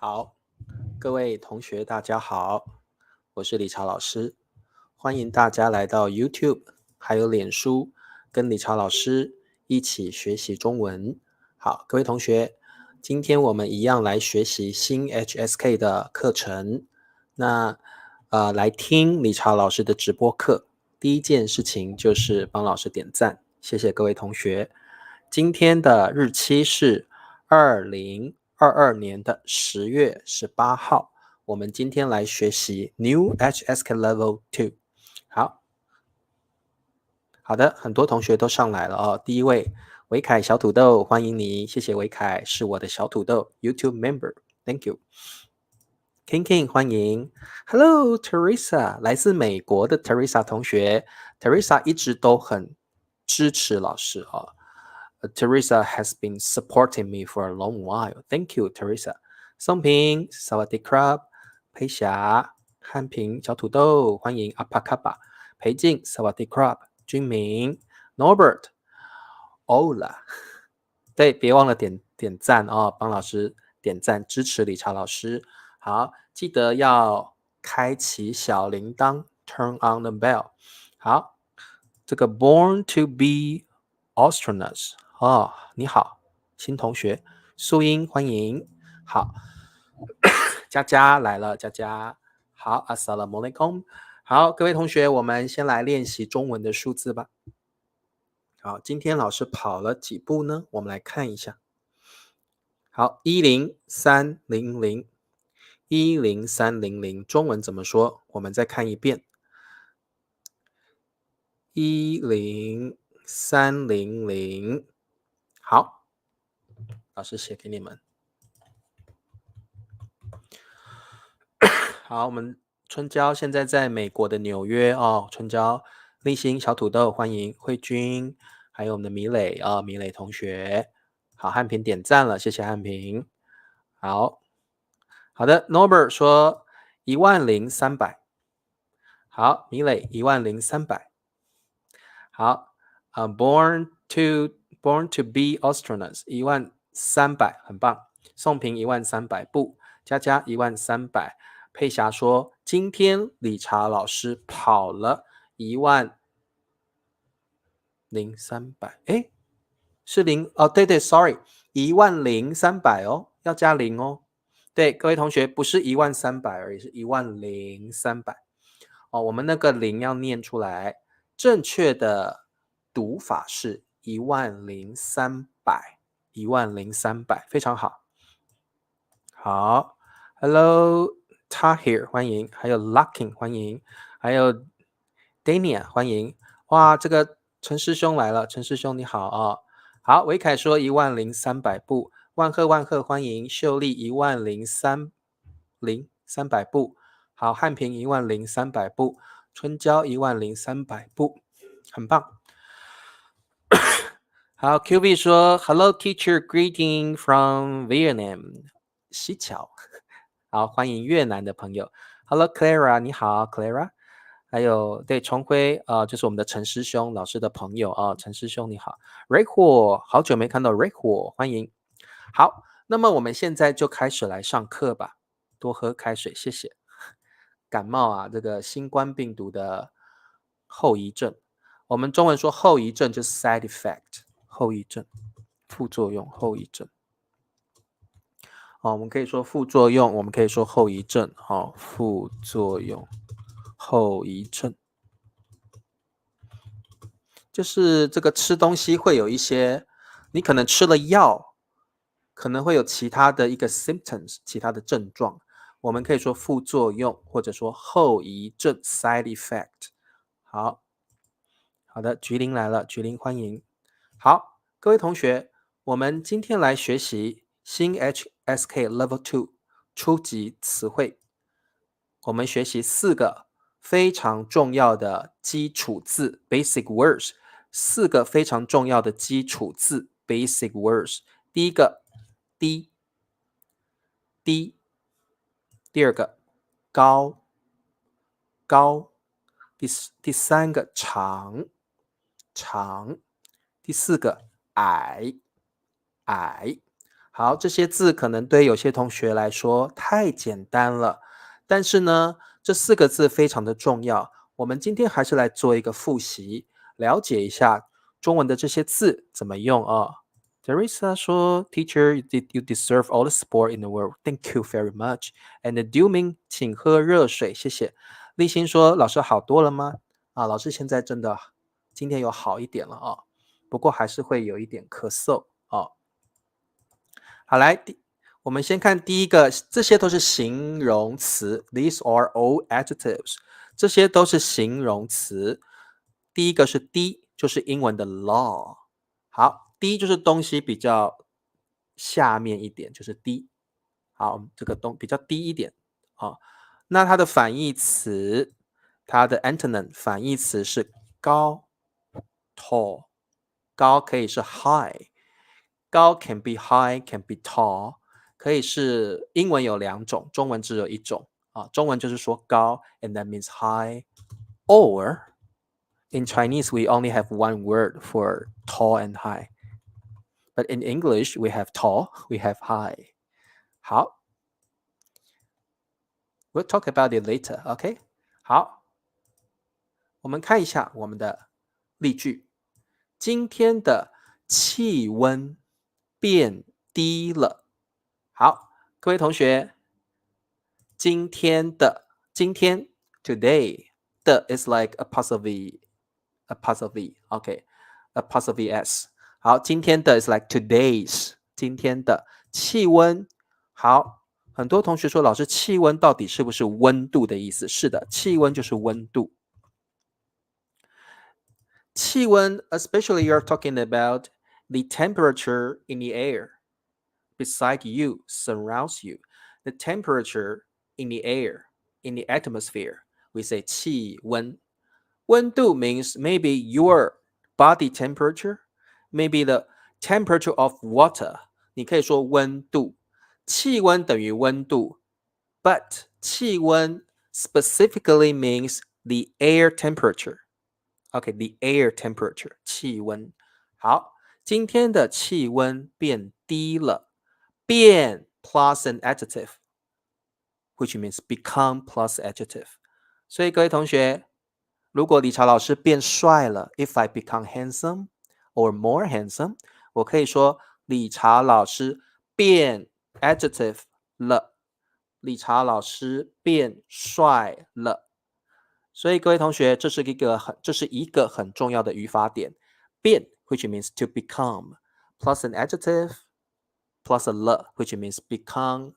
好，各位同学大家好，我是理查老师，欢迎大家来到 YouTube 还有脸书，跟理查老师一起学习中文。好，各位同学，今天我们一样来学习新 HSK 的课程。那来听理查老师的直播课，第一件事情就是帮老师点赞，谢谢各位同学。今天的日期是2022年的10月18号，我们今天来学习 New HSK Level 2。好的，很多同学都上来了哦。第一位，维凯小土豆，欢迎你，谢谢维凯，是我的小土豆 YouTube member，Thank you。King King 欢迎 ，Hello Teresa，来自美国的 Teresa 同学，Teresa 一直都很支持老师哦。Teresa has been supporting me for a long while. Thank you, Teresa. 宋平，萨瓦迪卡，裴霞，汉平，小土豆，欢迎阿帕卡巴，裴静，萨瓦迪卡，君明 ，Norbert，Ola，对，别忘了点赞哦，帮老师点赞支持理查老师。好，记得要开启小铃铛 ，Turn on the bell。好，这个 Born to be Astronauts 哦，你好，新同学，素英欢迎。好，佳佳来了，佳佳好 ，Assalamualaikum。好，各位同学，我们先来练习中文的数字吧。好，今天老师跑了几步呢？我们来看一下。好，10300，10300，中文怎么说？我们再看一遍。10300，好，老师写给你们。好，我们春娇现在在美国的纽约哦，春娇、立新、小土豆，欢迎慧君，还有我们的米磊啊、米磊同学。好，汉平点赞了，谢谢汉平。好的 ，Norbert 说10300。好，米磊10300。好，born to be astronauts 13000，很棒。宋平13000，不，佳佳13000。佩霞说，今天理查老师跑了10300，诶，是0哦，对对 ，sorry，10300哦，要加0哦。对，各位同学，不是13000而已，是10300。哦，我们那个0要念出来，正确的读法是10300，10300，非常好。好 ，Hello Tahir，欢迎，还有 Lucking，欢迎，还有 Dania，欢迎。哇，这个陈师兄来了，陈师兄你好啊、哦。好，维凯说10300步，万贺万贺，欢迎秀丽10300步。好，汉平10300步，春娇10300步，很棒。好 ，QB 说 Hello teacher, greeting from Vietnam，西巧。好，欢迎越南的朋友。Hello Clara，你好 Clara。还有对重辉就是我们的陈师兄老师的朋友啊，陈师兄你好。瑞火，好久没看到瑞火，欢迎。好，那么我们现在就开始来上课吧。多喝开水，谢谢。感冒啊，这个新冠病毒的后遗症，我们中文说后遗症就是 side effect， 后遗症、副作用、后遗症。我们可以说副作用，我们可以说后遗症。副作用、后遗症，就是这个吃东西会有一些，你可能吃了药，可能会有其他的一个 symptoms， 其他的症状。我们可以说副作用，或者说后遗症 side effect。好的，菊林来了，菊林欢迎。好，各位同学，我们今天来学习新 HSK Level 2初级词汇。我们学习4个非常重要的基础字 basic words， 4个非常重要的基础字 basic words。第一个低，第二个高，第三个长，第四个矮。好，这些字可能对有些同学来说太简单了，但是呢，这4个字非常的重要。我们今天还是来做一个复习，了解一下中文的这些字怎么用啊。Teresa 说：“Teacher, you deserve all the support in the world. Thank you very much.” And Duming，请喝热水，谢谢。立新说：“老师好多了吗？”啊，老师现在真的今天有好一点了啊，不过还是会有一点咳嗽啊。好，来，我们先看第一个，这些都是形容词 ，These are all adjectives，这些都是形容词。第一个是低，就是英文的 law。好，低就是东西比较下面一点，就是低。好，这个比较低一点。好，那它的反义词，它的 antonym 反义词是高 tall，高可以是 high。高 can be high, can be tall， 可以是英文有2种，中文只有1种啊。中文就是说高 and that means high, or in Chinese we only have one word for tall and high. But in English we have tall, we have high. 好 we'll talk about it later, OK? 好，我们看一下我们的例句。今天的气温变低了。好，各位同学，今天 today 的 is like apostrophe OK apostrophe s 好，今天的 is like today's 今天的气温好，很多同学说老师气温到底是不是温度的意思？是的，气温就是温度。气温 especially you're talking about the temperature in the air beside you surrounds you the temperature in the air in the atmosphere we say 气温温度 means maybe your body temperature maybe the temperature of water 你可以说温度气温等于温度 but 气温 specifically means the air temperature OK the air temperature 气温好今天的气温变低了变 plus an adjective which means become plus adjective 所以各位同学如果理查老师变帅了 if I become handsome or more handsome 我可以说理查老师变 adjective 了理查老师变帅了所以各位同学这是一个很重要的语法点变 which means to become plus an adjective plus a 了 which means become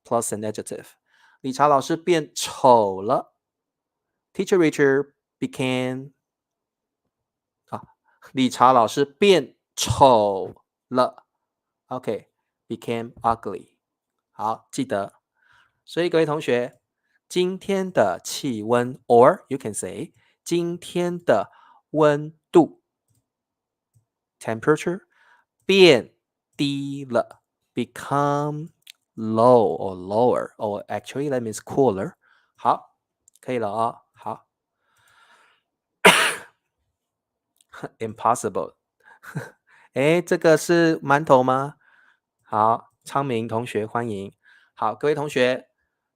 plus an adjective 理查老师变丑了 Teacher Richard became 理查老师变丑了 OK became ugly 好记得所以各位同学今天的气温 or you can say 今天的温度 temperature 变低了 become low or lower or actually that means cooler 好可以了哦好impossible 诶这个是馒头吗好昌明同学欢迎好各位同学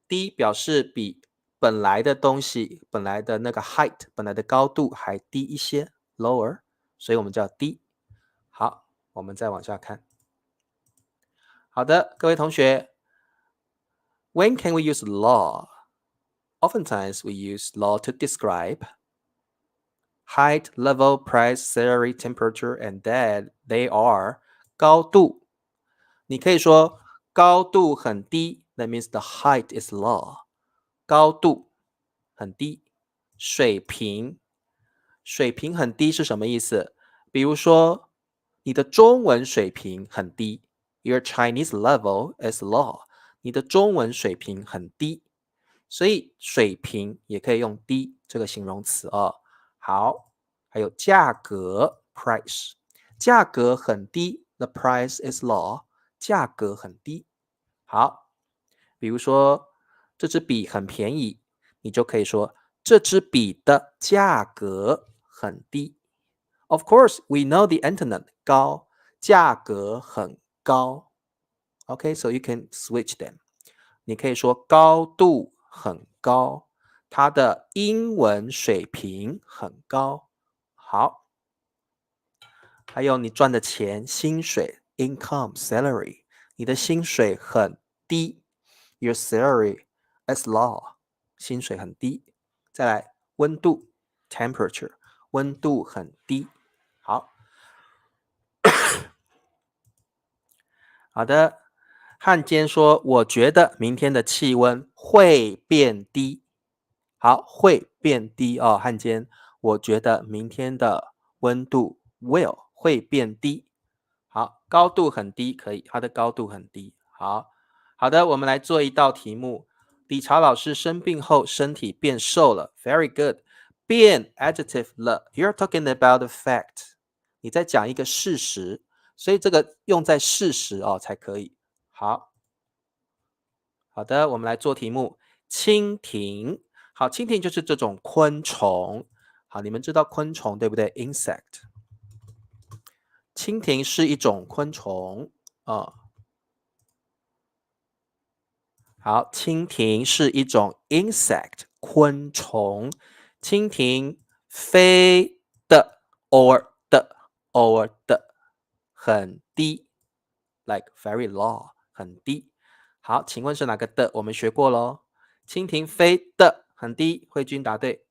低表示比本来的东西本来的那个 height 本来的高度还低一些 lower 所以我们叫低好我们再往下看好的各位同学 when can we use law oftentimes we use law to describe height, level, price, salary, temperature, and that they are 高度。你可以说高度很低 that means the height is low. 高度很低。水平，水平很低是什么意思？比如说，你的中文水平很低，Your Chinese level is low。你的中文水平很低，所以水平也可以用低这个形容词哦。好，还有价格 price，价格很低，the price is low，价格很低。好，比如说这支笔很便宜，你就可以说这支笔的价格很低。Of course, we know the antonym 高，价格很高。Okay, so you can switch them. 你可以说高度很高，他的英文水平很高。好，还有你赚的钱，薪水 income salary， 你的薪水很低 ，your salary is low， 薪水很低。再来，温度 temperature， 温度很低。好，好的。汉奸说：“我觉得明天的气温会变低。”好，会变低哦，汉奸。我觉得明天的温度 会变低。好，高度很低，可以，它的高度很低。好，好的，我们来做一道题目。理查老师生病后身体变瘦了 ，very good。变 adjective 了 ，you're talking about the fact。你在讲一个事实，所以这个用在事实哦才可以。好，好的，我们来做题目。蜻蜓，好，蜻蜓就是这种昆虫。好，你们知道昆虫对不对 ？insect。蜻蜓是一种昆虫啊。好，蜻蜓是一种 insect 昆虫。蜻蜓飞的 or 的很低 ，like very low 很低。好，请问是哪个的？我们学过咯。蜻蜓飞的很低，慧君答对。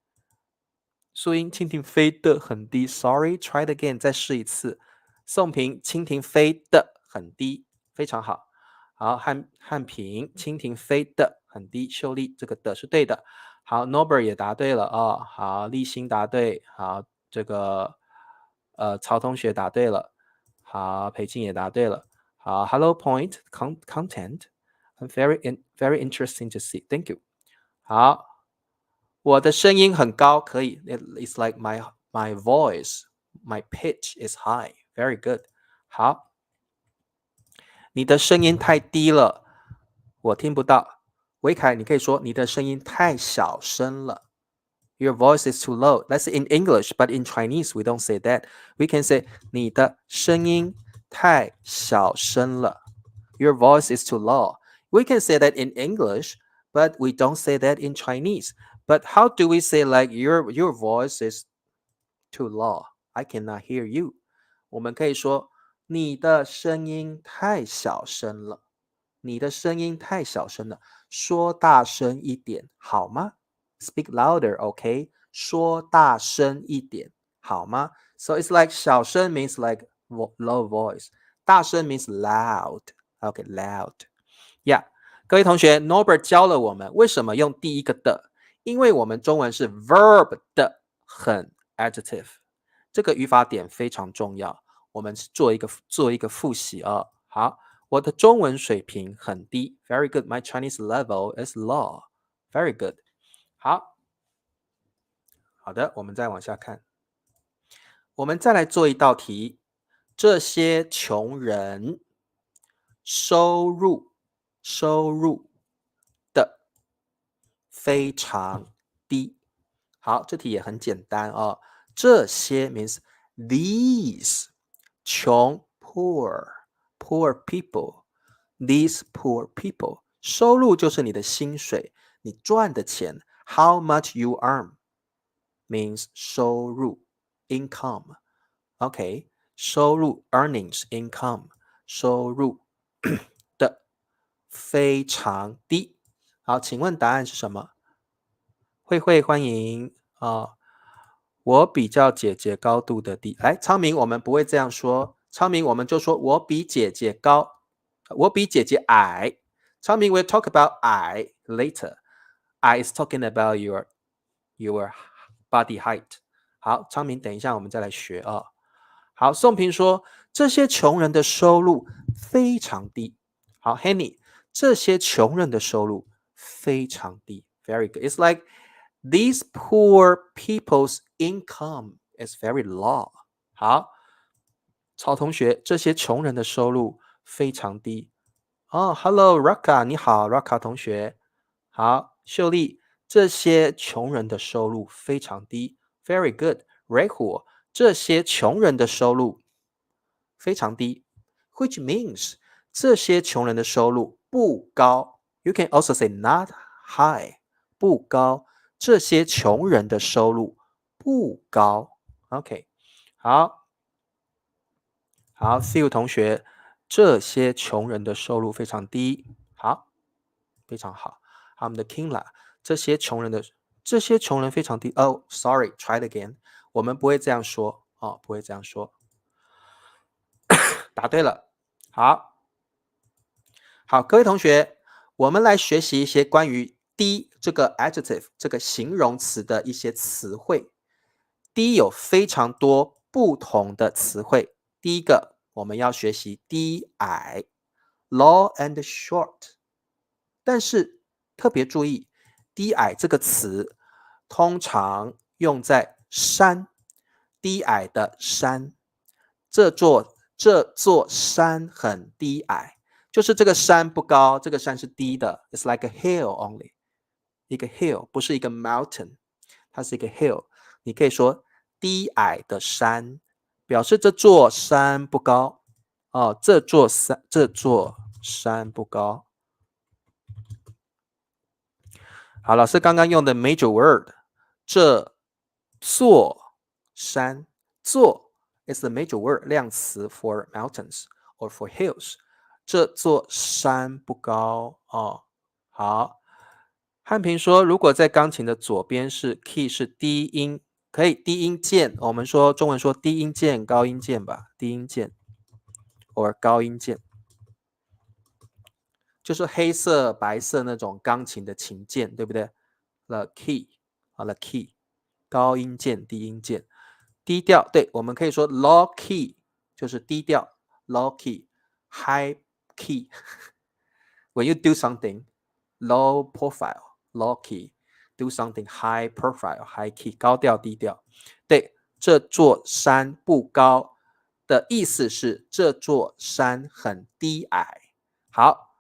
素英，蜻蜓飞的很低。Sorry，try it again，再试一次。宋平，蜻蜓飞的很低，非常好。好，汉平，蜻蜓飞的很低。秀丽，这个的是对的。好 ，Norbert 也答对了哦。好，立新答对。好，这个曹同学答对了。好，裴静也答对了。好 ，Hello Point content，I'm very interesting to see. Thank you. 好，我的声音很高，可以。It's like my voice, my pitch is high. Very good. 好，你的声音太低了，我听不到。维凯，你可以说你的声音太小声了。Your voice is too low. That's in English, but in Chinese we don't say that. We can say 你的声音太小声了。Your voice is too low. We can say that in English, but we don't say that in Chinese. But how do we say like your voice is too low? I cannot hear you. 我们可以说你的声音太小声了。你的声音太小声了，说大声一点好吗？ Speak louder, okay? 说大声一点好吗？ So it's like 小声 means like low voice. 大声 means loud. Okay, loud. Yeah. 各位同学 Norbert 教了我们为什么用第一个的，因为我们中文是 verb 的很 adjective。这个语法点非常重要，我们做一个复习啊。好，我的中文水平很低 ，very good. My Chinese level is low. Very good. 好，好的，我们再往下看。我们再来做一道题。这些穷人收入的非常低。好，这题也很简单哦。这些 means these 穷 poor people these poor people 收入就是你的薪水，你赚的钱 how much you earn means 收入 income OK 收入 earnings income 收入的非常低。好，请问答案是什么？慧欢迎啊、我比较姐姐高度的低。来，昌明，我们不会这样说。昌明，我们就说我比姐姐高，我比姐姐矮。昌明 will talk about 矮 later. I is talking about your body height. 好，昌明，等一下我们再来学啊。好，宋平说这些穷人的收入非常低。好 ，Henny，这些穷人的收入非常低。Very good. It's like these poor people's income is very low. 好，曹同学，这些穷人的收入非常低。哦，Hello Raka，你好，Raka 同学。好，秀丽，这些穷人的收入非常低。Very good. 瑞虎，这些穷人的收入非常低。Which means 这些穷人的收入不高。You can also say not high， 不高。这些穷人的收入不高。OK， 好，Phil 同学，这些穷人的收入非常低。好，非常好。好，我们的 Kingla， 这些穷人非常低。Oh, sorry, try it again。我们不会这样说哦，不会这样说。答对了。好，各位同学，我们来学习一些关于低这个 adjective 这个形容词的一些词汇。低有非常多不同的词汇。第一个，我们要学习低矮 ，low and short。但是特别注意，低矮这个词通常用在山，低矮的山。这座山很低矮，就是这个山不高，这个山是低的。It's like a hill only， 一个 hill， 不是一个 mountain， 它是一个 hill。你可以说低矮的山，表示这座山不高。哦，这座山不高。好，老师刚刚用的 major word， 这座山，座 is the major word 量词 for mountains or for hills。这座山不高哦。好，汉平说，如果在钢琴的左边是 key 是低音，可以低音键，我们说中文说低音键、高音键吧，低音键 or 高音键。就是黑色、白色那种钢琴的琴键，对不对 ？The key， the key， 高音键、低音键，低调，对，我们可以说 low key， 就是低调 ，low key，high key。When you do something low profile, low key, do something high profile, high key， 高调、低调。对，这座山不高的意思是这座山很低矮。好。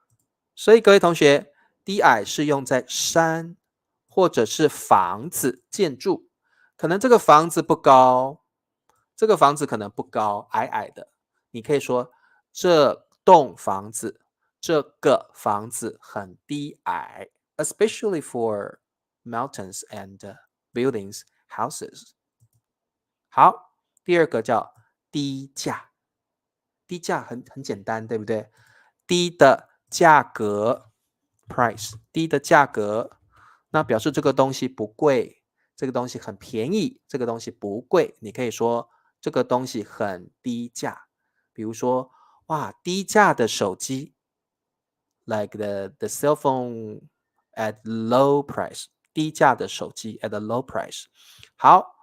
所以各位同学，低矮是用在山或者是房子、建筑。可能这个房子不高，这个房子可能不高，矮矮的。你可以说这栋房子、这个房子很低矮 ，especially for mountains and buildings, houses。好，第二个叫低价，低价很简单，对不对？低的价格 price， 低的价格，那表示这个东西不贵，这个东西很便宜，这个东西不贵。你可以说这个东西很低价，比如说哇，低价的手机 like the cell phone at low price， 低价的手机 at a low price。好，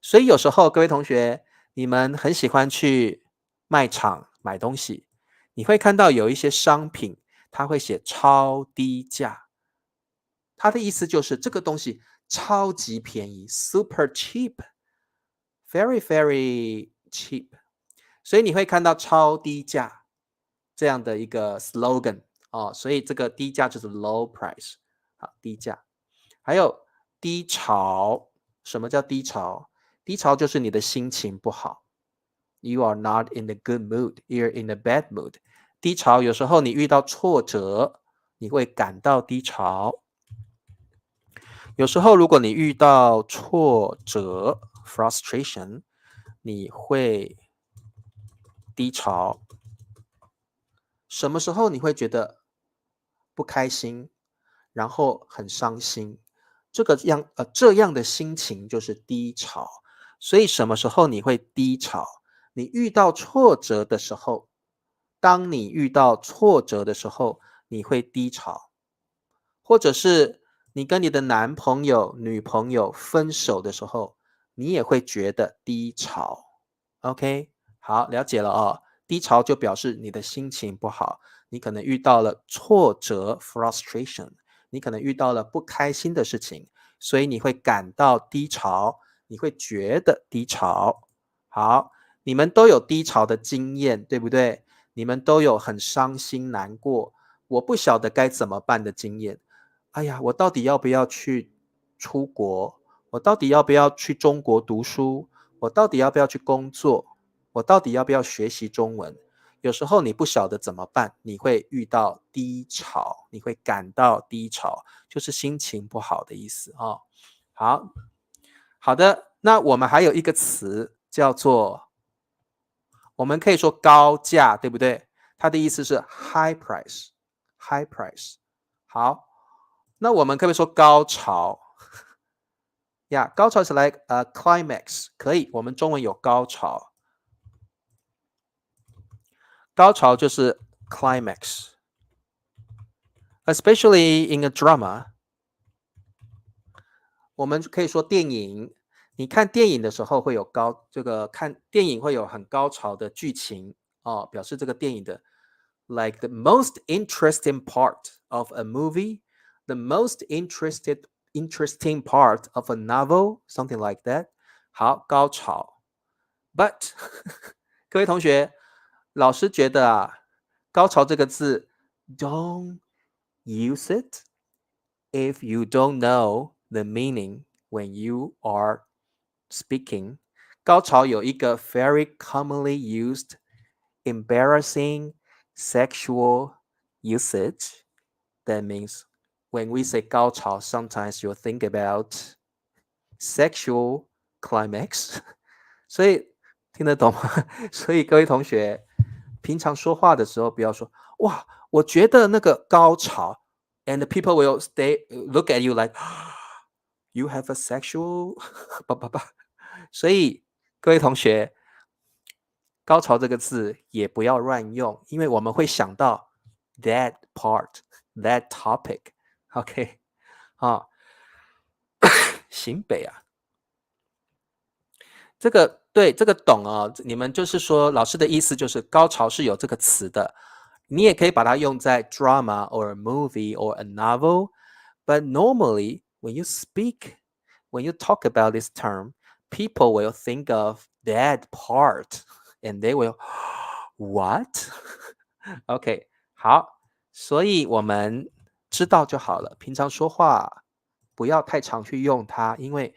所以有时候各位同学，你们很喜欢去卖场买东西，你会看到有一些商品，它会写超低价，它的意思就是这个东西超级便宜 ，super cheap，very very cheap。所以你会看到超低价这样的一个 slogan 哦，所以这个低价就是 low price， 好，低价。还有低潮，什么叫低潮？低潮就是你的心情不好。You are not in a good mood. You're in a bad mood. 低潮有时候你遇到挫折，你会感到低潮。有时候如果你遇到挫折 frustration， 你会低潮。什么时候你会觉得不开心，然后很伤心？这样的心情就是低潮。所以什么时候你会低潮？你遇到挫折的时候，当你遇到挫折的时候，你会低潮，或者是你跟你的男朋友、女朋友分手的时候，你也会觉得低潮。OK， 好，了解了哦。低潮就表示你的心情不好，你可能遇到了挫折 frustration， 你可能遇到了不开心的事情，所以你会感到低潮，你会觉得低潮。好，你们都有低潮的经验，对不对？你们都有很伤心难过，我不晓得该怎么办的经验。哎呀，我到底要不要去出国？我到底要不要去中国读书？我到底要不要去工作？我到底要不要学习中文？有时候你不晓得怎么办，你会遇到低潮，你会感到低潮，就是心情不好的意思哦。好的，那我们还有一个词叫做，我们可以说高价，对不对？它的意思是 high price，high price。好，那我们可不可以说高潮呀？高潮是 like a climax，可以，我们中文有高潮，高潮就是 climax，especially in a drama。我们可以说电影，你看电影的时候会有看电影会有很高潮的剧情哦，表示这个电影的 like the most interesting part of a movie, the most interesting part of a novel, something like that。好，高潮。But 各位同学，老师觉得啊，高潮这个字 don't use it if you don't know the meaning when you are speaking。高潮有一个 very commonly used embarrassing sexual usage. That means when we say 高潮, sometimes you'll think about sexual climax. 所以听得懂吗？所以各位同学，平常说话的时候不要说哇，我觉得那个高潮 ，and the people will look at you like you have a sexual 所以各位同学，高潮这个字也不要乱用，因为我们会想到 that part that topic。OK 啊，新北啊。这个对，这个懂哦，你们就是说老师的意思就是高潮是有这个词的，你也可以把它用在 drama or a movie or a novel, but normally when you speak, when you talk about this term, people will think of that part and they will what? OK， 好，所以我们知道就好了，平常说话不要太常去用它，因为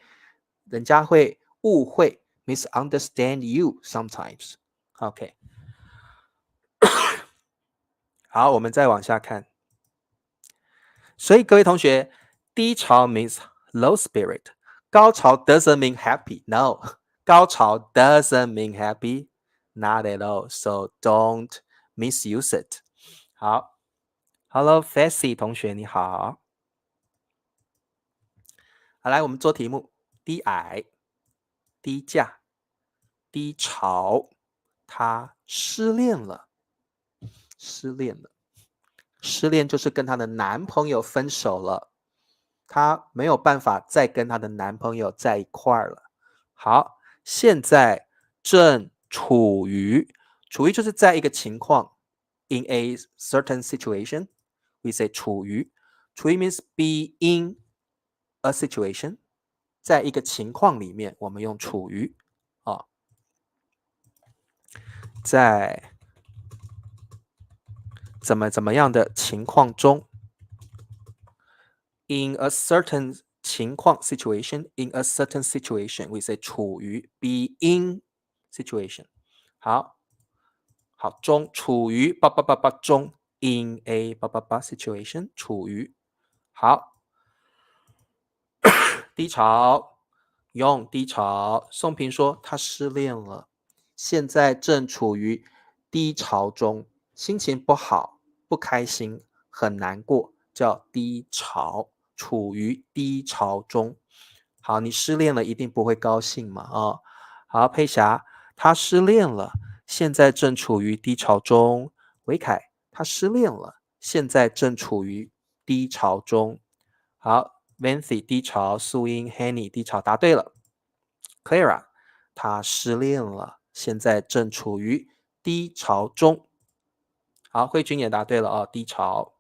人家会误会 misunderstand you sometimes。OK， 好，我们再往下看。所以各位同学，低潮 means low spirit， 高潮 doesn't mean happy。No， 高潮 doesn't mean happy, not at all. So don't misuse it。好，Hello Fassy 同学你好。好，来我们做题目。低矮、低价、低潮，他失恋了，失恋了。失恋就是跟她的男朋友分手了，她没有办法再跟她的男朋友在一块儿了。好，现在正处于就是在一个情况 in a certain situation we say 处于 means be in a situation， 在一个情况里面我们用处于啊，在怎么样的情况中 in a certain 情况 situation in a certain situation we say 处于 be in situation。 好中处于中 in a situation 处于。好，低潮用低潮。宋平说他失恋了，现在正处于低潮中，心情不好，不开心，很难过，叫低潮，处于低潮中。好，你失恋了一定不会高兴嘛？哦，好，佩霞，他失恋了，现在正处于低潮中。维凯，他失恋了，现在正处于低潮中。好 Vancy 低潮，素英 Henny 低潮，答对了。Clara 她失恋了，现在正处于低潮中。好，慧君也答对了哦，低潮。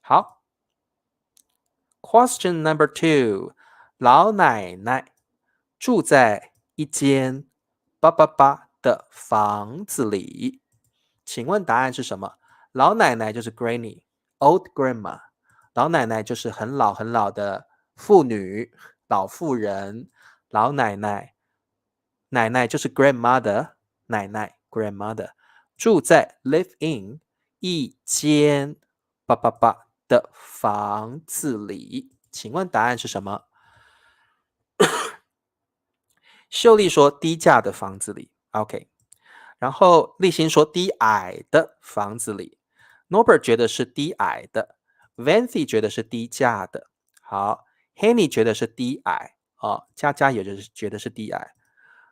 好 Question number 2， 老奶奶住在一间的房子里，请问答案是什么？老奶奶就是 Granny Old Grandma， 老奶奶就是很老很老的妇女，老妇人。老奶奶，奶奶就是 grandmother， 奶奶 grandmother。住在 live in 一间的房子里。请问答案是什么？秀丽说低价的房子里 ，OK。然后立新说低矮的房子里 ，Norbert 觉得是低矮的 ，Vancy 觉得是低价的。好 ，Henny 觉得是低矮哦，佳佳也就是觉得是低矮。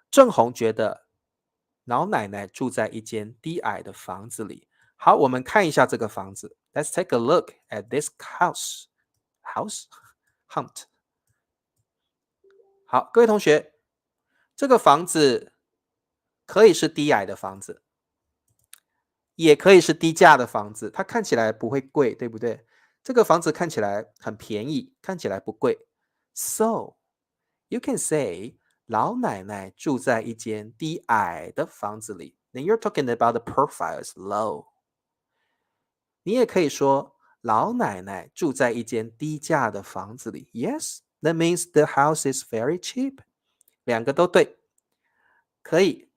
郑红觉得老奶奶住在一间低矮的房子里。好，我们看一下这个房子。Let's take a look at this house. House hunt. 好，各位同学，这个房子可以是低矮的房子，也可以是低价的房子，它看起来不会贵，对不对？这个房子看起来很便宜，看起来不贵。So you can say 老奶奶住在一间低矮的房子里。Then you're talking about the profile is low. 你也可以说老奶奶住在一间低价的房子里。Yes, that means the house is very cheap. 两个都对，可以。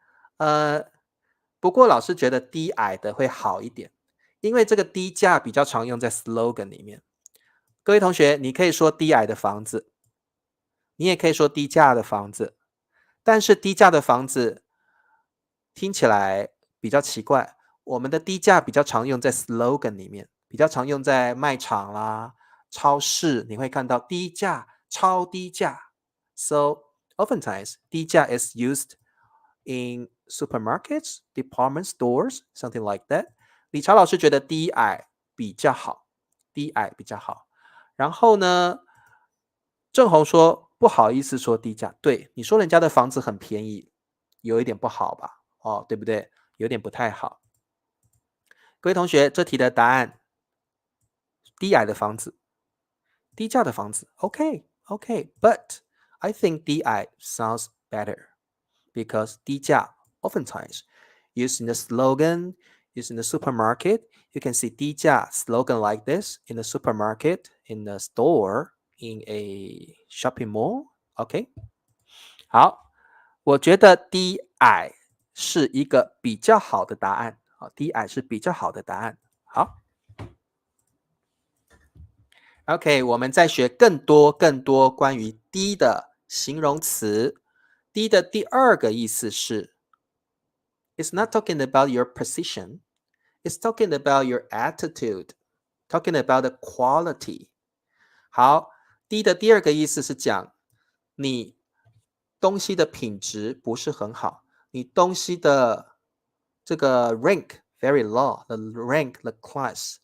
不过老师觉得低矮的会好一点，因为这个低价比较常用在 slogan 里面。各位同学，你可以说低矮的房子，你也可以说低价的房子，但是低价的房子听起来比较奇怪。我们的低价比较常用在 slogan 里面，比较常用在卖场啦、超市，你会看到低价、超低价。So oftentimes 低价 is used in supermarkets, department stores, something like that. 理查老师觉得低矮比较好，低矮比较好。然后呢，郑红说不好意思说低价，对，你说人家的房子很便宜，有一点不好吧？哦，对不对？有点不太好。各位同学，这题的答案，低矮的房子，低价的房子。OK，but I think 低矮 sounds better because 低价 oftentimes used in the slogan, used in the supermarket. You can see 低价 slogan like this in the supermarket, in the store, in a shopping mall. OK，好，我觉得低矮是一个比较好的答案。好，低矮是比较好的答案。好。OK，我们再学更多关于低的形容词。低的第二个意思是 It's not talking about your position, it's talking about your attitude, talking about the quality. 好，低的第二个意思是讲你东西的品质不是很好，你东西的这个 rank very low, the rank, the class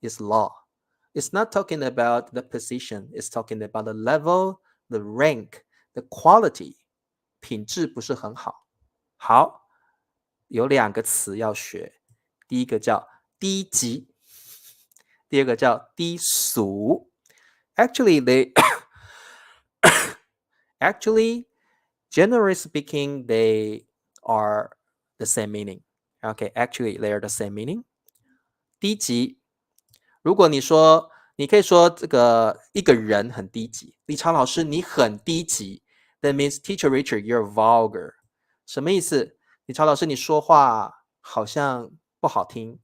is low. It's not talking about the position, it's talking about the level, the rank, the quality. 品质不是很好。好，有两个词要学，第一个叫低级，第二个叫低俗。Actually, actually, generally speaking, they are the same meaning. Okay, actually, they are the same meaning. 低级，如果你说，你可以说这个一个人很低级，李超老师你很低级，That means teacher Richard, you're vulgar. 什么意思？李超老师你说话好像不好听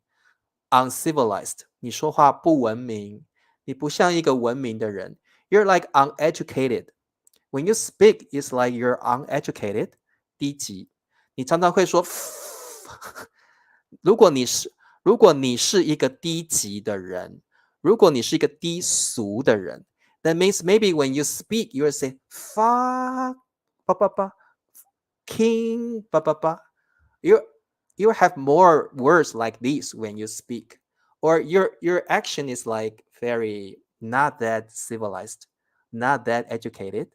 ，uncivilized，你说话不文明，你不像一个文明的人。You're like uneducated. When you speak, it's like you're uneducated. 低级，你常常会说，如果你是一个低级的人，如果你是一个低俗的人，that means maybe when you speak, you will say fuck, 吧吧吧 king, 吧吧吧 You have more words like this when you speak, or your action is like very not that civilized, not that educated.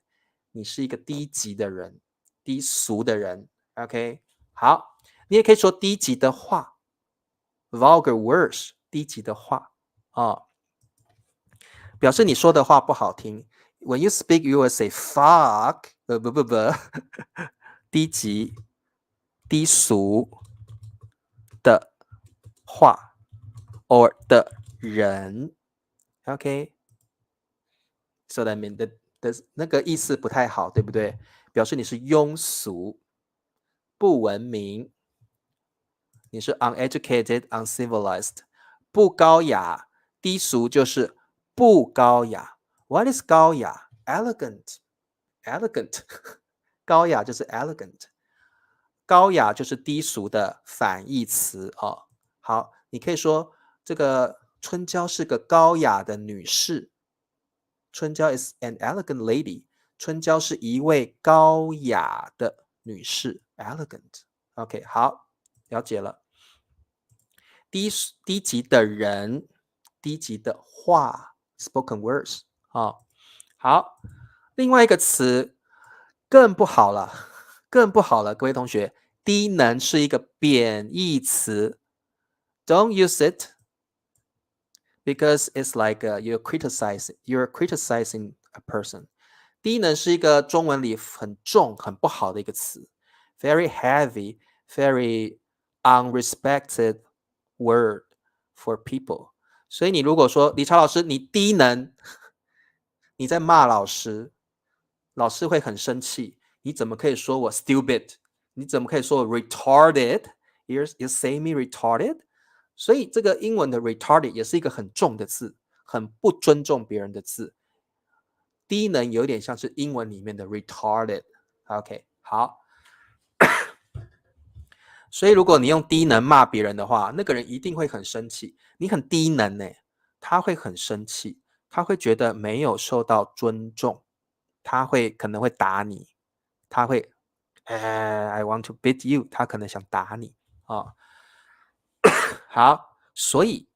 你是一个低级的人，低俗的人。OK，好，你也可以说低级的话。vulgar words 低级的话表示你说的话不好听。When you speak, you will say fuck，不，低级、低俗的话，or 的人。OK，so that mean the 那个意思不太好，对不对？表示你是庸俗、不文明。你是 uneducated, uncivilized， 不高雅，低俗就是不高雅。What is 高雅？ Elegant, elegant 高雅就是 elegant， 高雅就是低俗的反义词哦。好，你可以说这个春娇是个高雅的女士。春娇 is an elegant lady， 春娇是一位高雅的女士 elegant。 OK， 好，了解了。低级的人，低级的话 spoken words 哦。好，另外一个词更不好了，更不好了，各位同学，低能是一个贬义词。Don't use it because it's like you're criticizing a person。 低能是一个中文里很重很不好的一个词， very heavy, very unrespected word for people。 所以你如果说理查老师你低能，你在骂老师，老师会很生气。你怎么可以说我 stupid？ 你怎么可以说我 retarded？ You say me retarded？ 所以这个英文的 retarded 也是一个很重的字，很不尊重别人的字。低能有点像是英文里面的 retarded。 OK， 好。所以如果你用低能骂别人的话，那个人一定会很生气。你很低能耶，他会很生气，他会觉得没有受到尊重，他会可能会打你，他会I want to beat you， 他可能想打你哦。好，所以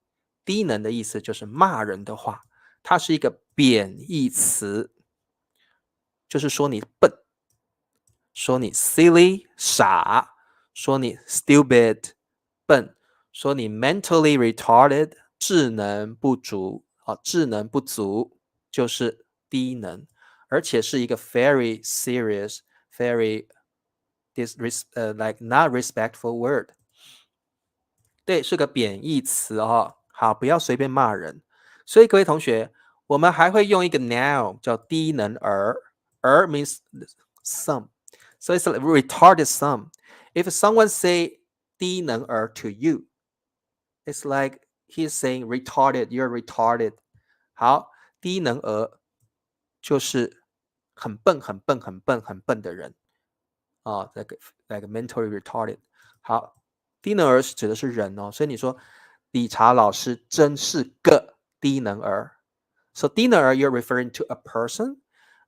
低能的意思就是骂人的话，它是一个贬义词，就是说你笨，说你 silly 傻，说你 stupid 笨，说你 mentally retarded 智能不足智能不足就是低能，而且是一个 very serious, very like not respectful word。 对，是个贬义词哦。好，不要随便骂人。所以各位同学，我们还会用一个 noun 叫低能儿，儿 means some。So it's like retarded some. If someone say 低能儿 to you, it's like he's saying retarded, you're retarded. 好，低能儿就是很笨、很笨、很笨、很笨的人like mentally retarded。 好，低能儿指的是人哦，所以你说理查老师真是个低能儿。So 低能儿 you're referring to a person,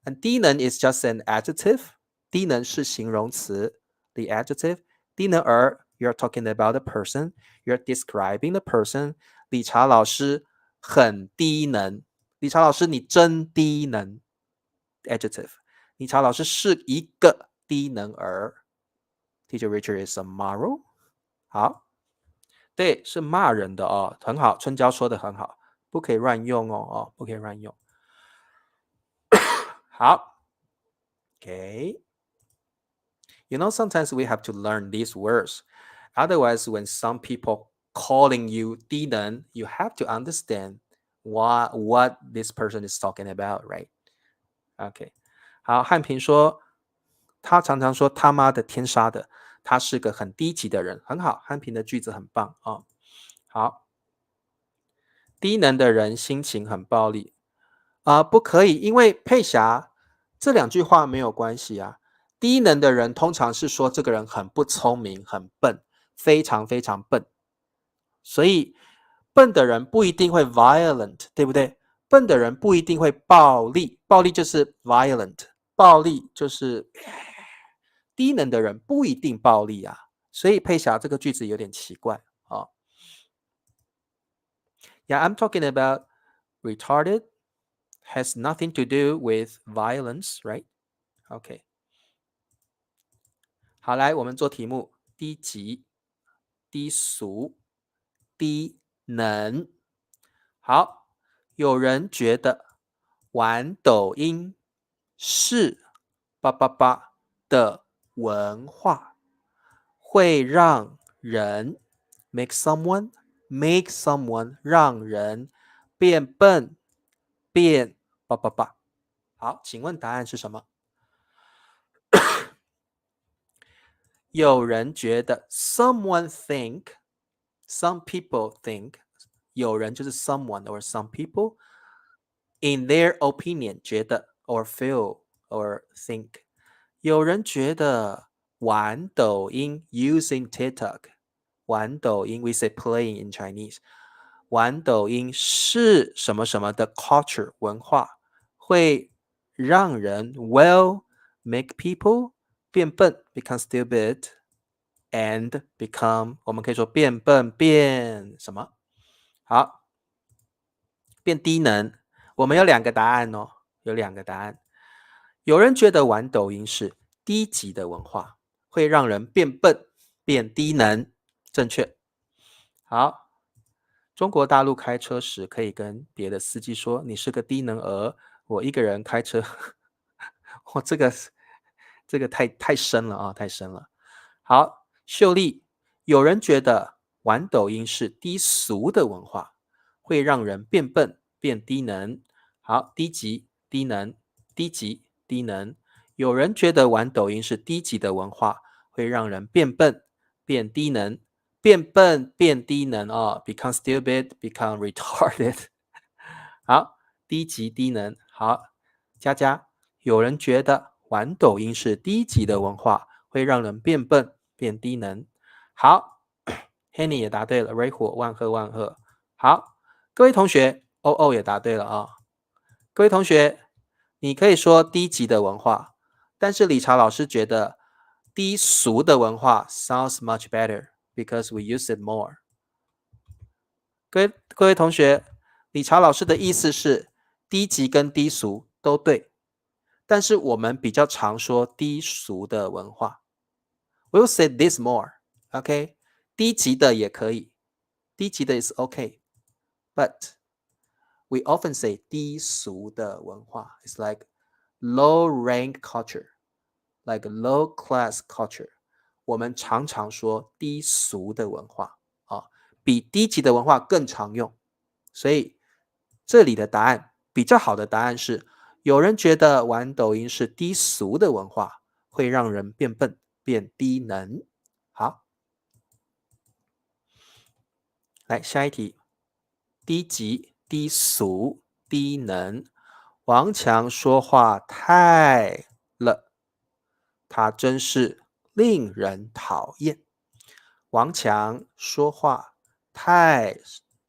and 低能 is just an adjective。 低能是形容词 the adjective。 低能儿 you're talking about a person, you're describing the person。 理查老师很低能，理查老师你真低能 adjective。 理查老师是一个低能儿。 Teacher Richard is a moral。 好，对，是骂人的哦，很好，春娇说的很好，不可以乱用哦，不可以乱用。好 ，OK。You know, sometimes we have to learn these words. Otherwise, when some people calling you 低能, you have to understand what this person is talking about, right? OK。好，汉平说，他常常说他妈的天杀的，他是个很低级的人，很好，汉平的句子很棒哦。好，低能的人心情很暴力不可以，因为佩霞这两句话没有关系啊。低能的人通常是说这个人很不聪明，很笨，非常非常笨。所以笨的人不一定会 violent， 对不对？笨的人不一定会暴力，暴力就是 violent， 暴力就是低能的人不一定暴力啊。所以佩霞这个句子有点奇怪啊。Yeah, I'm talking about retarded has nothing to do with violence, right? OK。好，来我们做题目。低级、低俗、低能。好，有人觉得玩抖音是八八八的文化，会让人 make someone 让人变笨，变八八八。好，请问答案是什么？有人觉得 someone think, some people think, 有人就是 someone or some people in their opinion 觉得 or feel or think 有人觉得玩抖音 using TikTok 玩抖音 we say playing in Chinese 玩抖音是什么什么的 culture 文化会让人 will make people 变笨 become stupid and become 我们可以说变笨变什么好变低能我们有两个答案哦有两个答案有人觉得玩抖音是低级的文化会让人变笨变低能正确好中国大陆开车时可以跟别的司机说你是个低能儿我一个人开车我这个太深了啊太深了好秀丽有人觉得玩抖音是低俗的文化会让人变笨变低能好低级低能低级低能有人觉得玩抖音是低级的文化会让人变笨变低能变笨变低能哦 become stupid become retarded 好低级低能好佳佳有人觉得玩抖音是低级的文化会让人变笨变低能好 Henny 也答对了瑞虎万贺万贺好各位同学欧也答对了啊各位同学你可以说低级的文化但是理查老师觉得低俗的文化 sounds much better because we use it more 各位同学理查老师的意思是低级跟低俗都对但是我们比较常说低俗的文化 we'll say this more OK 低级的也可以低级的 is OK but we often say 低俗的文化 it's like low rank culture like low class culture 我们常常说低俗的文化啊，比低级的文化更常用所以这里的答案比较好的答案是有人觉得玩抖音是低俗的文化会让人变笨变低能好来下一题低级低俗低能王强说话太了他真是令人讨厌王强说话太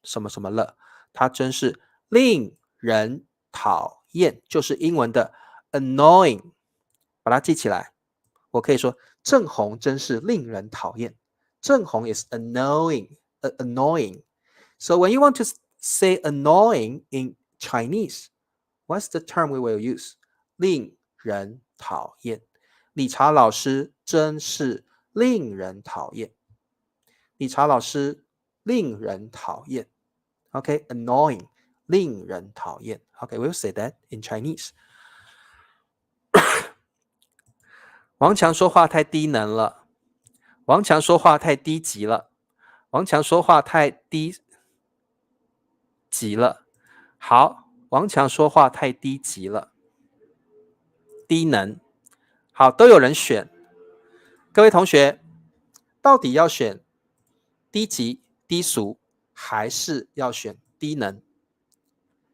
什么什么了他真是令人讨厌就是英文的 annoying 把它记起来我可以说郑红真是令人讨厌郑红 is annoying so when you want to say annoying in Chinese what's the term we will use 令人讨厌理查老师真是令人讨厌理查老师令人讨厌 OK annoying 令人讨厌 OK we'll say that in Chinese 王强说话太低能了王强说话太低级了王强说话太低级了好王强说话太低级了低能好都有人选各位同学到底要选低级低俗还是要选低能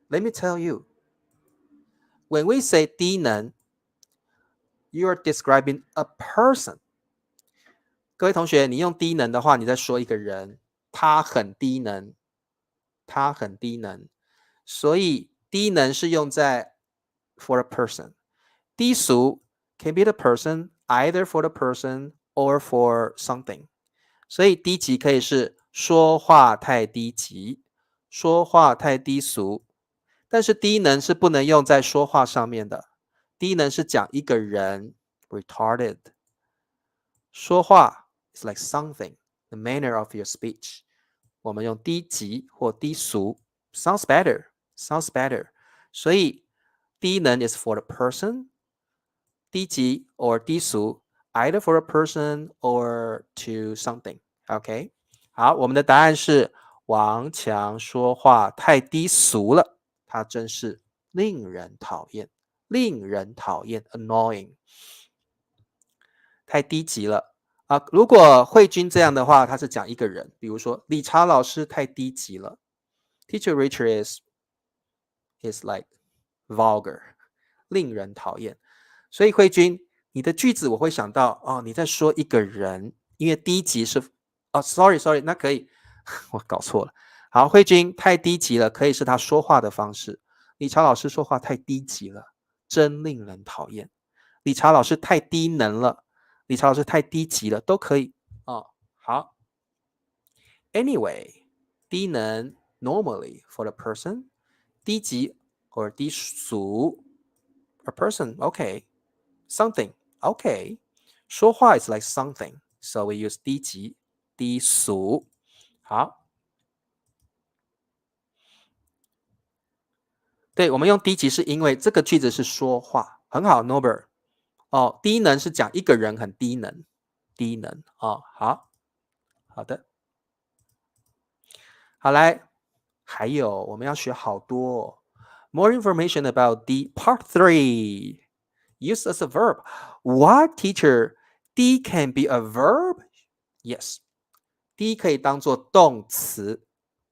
Let me tell you when we say 低能 you are describing a person 各位同学你用低能的话你在说一个人他很低能他很低能所以低能是用在 for a person 低俗 can be the person either for the person or for something 所以低级可以是说话太低级说话太低俗但是低能是不能用在说话上面的低能是讲一个人 retarded 说话 is like something the manner of your speech 我们用低级或低俗 sounds better 所以低能 is for the person 低级 or 低俗 either for a person or to something OK 好我们的答案是王强说话太低俗了他真是令人讨厌令人讨厌 annoying 太低级了如果慧君这样的话，他是讲一个人，比如说理查老师太低级了 ，Teacher Richard is like vulgar， 令人讨厌。所以慧君，你的句子我会想到你在说一个人，因为低级是sorry， 那可以，我搞错了。好，慧君太低级了，可以是他说话的方式。理查老师说话太低级了，真令人讨厌。理查老师太低能了，理查老师太低级了，都可以好 ，anyway， 低能 normally for the person， 低级 or 低俗 a person okay， something okay， 说话 is like something， so we use 低级低俗。好，对，我们用低级是因为这个句子是说话，很好 Norbert。低能是讲一个人很低能，低能好的，好来，还有我们要学好多More information about D Part 3. Use as a verb. What, teacher? D can be a verb? Yes. D 可以当做动词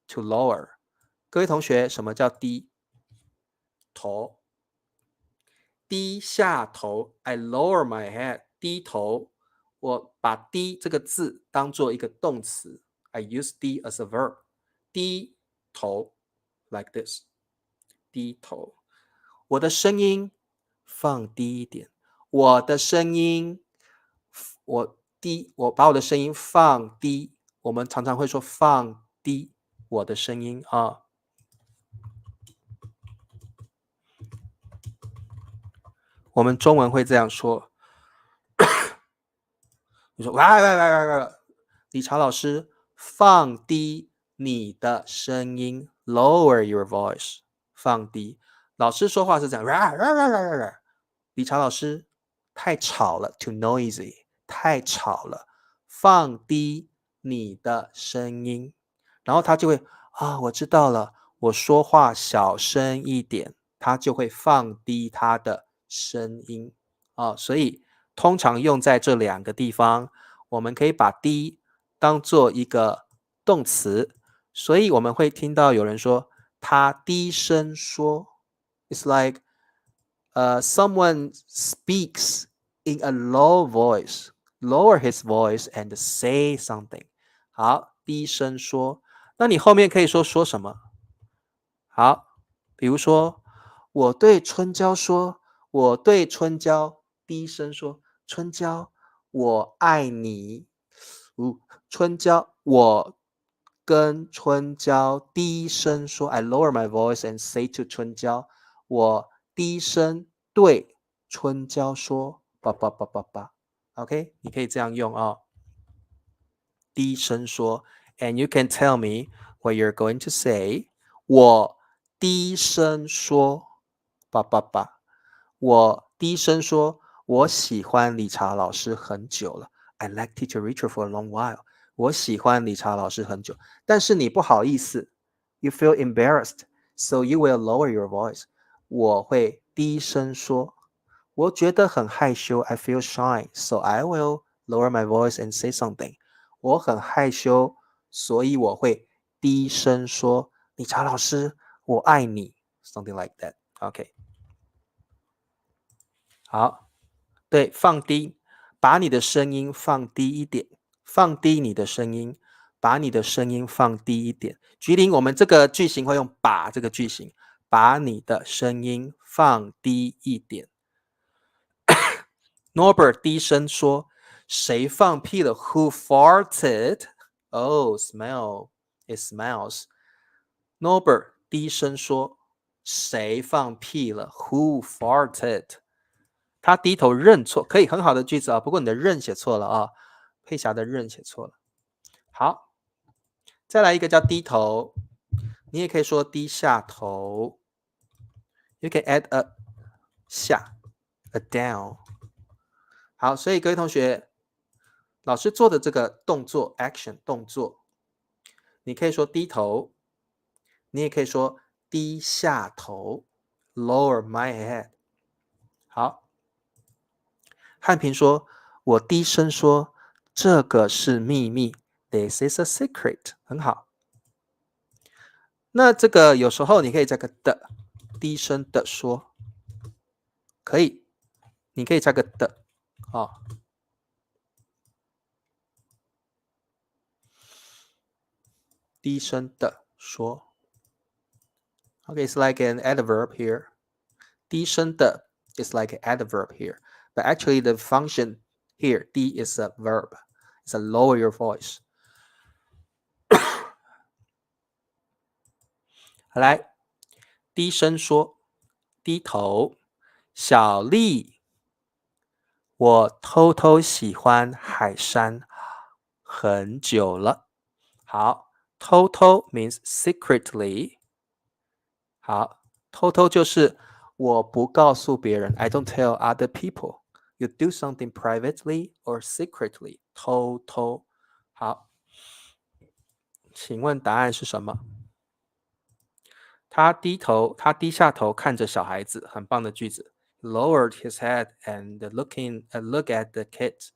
to lower。各位同学，什么叫低？头。低下头 I lower my head， 低头，我把低这个字当做一个动词 I use 低 as a verb， 低头 like this， 低头，我的声音放低一点，我的声音我把我的声音放低，我们常常会说放低我的声音我们中文会这样说。你说喂，理查老师，放低你的声音 ，lower your voice， 放低。老师说话是这样，理查老师太吵了 ，too noisy， 太吵了，放低你的声音。然后他就会我知道了，我说话小声一点，他就会放低他的声音所以通常用在这两个地方，我们可以把低当做一个动词，所以我们会听到有人说他低声说 ，It's like someone speaks in a low voice, lower his voice and say something。好，低声说，那你后面可以说什么？好，比如说我对春娇说，我对春娇低声说，春娇，我爱你。春娇，我跟春娇低声说 I lower my voice and say to 春娇，我低声对春娇说，叭叭叭叭叭。OK， 你可以这样用低声说 ，and you can tell me what you're going to say。我低声说，叭叭叭。我低声说，我喜欢理查老师很久了。I like Teacher Richard for a long while。我喜欢理查老师很久，但是你不好意思 ，you feel embarrassed, so you will lower your voice。我会低声说，我觉得很害羞 ，I feel shy, so I will lower my voice and say something。我很害羞，所以我会低声说，理查老师，我爱你 ，something like that。OK，好，对，放低，把你的声音放低一点，放低你的声音，把你的声音放低一点。菊林，我们这个句型会用把这个句型，把你的声音放低一点。Norbert 低声说：“谁放屁了 ？Who farted? Oh, smell. It smells.” Norbert 低声说：“谁放屁了 ？Who farted？” 他低头认错，可以很好的句子不过你的认写错了佩霞的认写错了。好，再来一个叫低头，你也可以说低下头。You can add a 下 a down。好，所以各位同学，老师做的这个动作 action 动作，你可以说低头，你也可以说低下头 lower my head。好，汉平说，我低声说，这个是秘密。This is a secret。很好。那这个有时候你可以加个的，低声的说，可以，你可以加个的，哦，低声的说。Okay, it's like an adverb here. 低声的 is like an adverb here, but actually the function here, 低 is a verb. It's a lower your voice. 来，低声说，低头，小丽，我偷偷喜欢海山很久了。好，偷偷 means secretly。好，偷偷就是我不告诉别人 I don't tell other people. You do something privately or secretly. 偷偷。好，请问答案是什么？他低下头看着小孩子，很棒的句子。Lowered his head and look at the kids.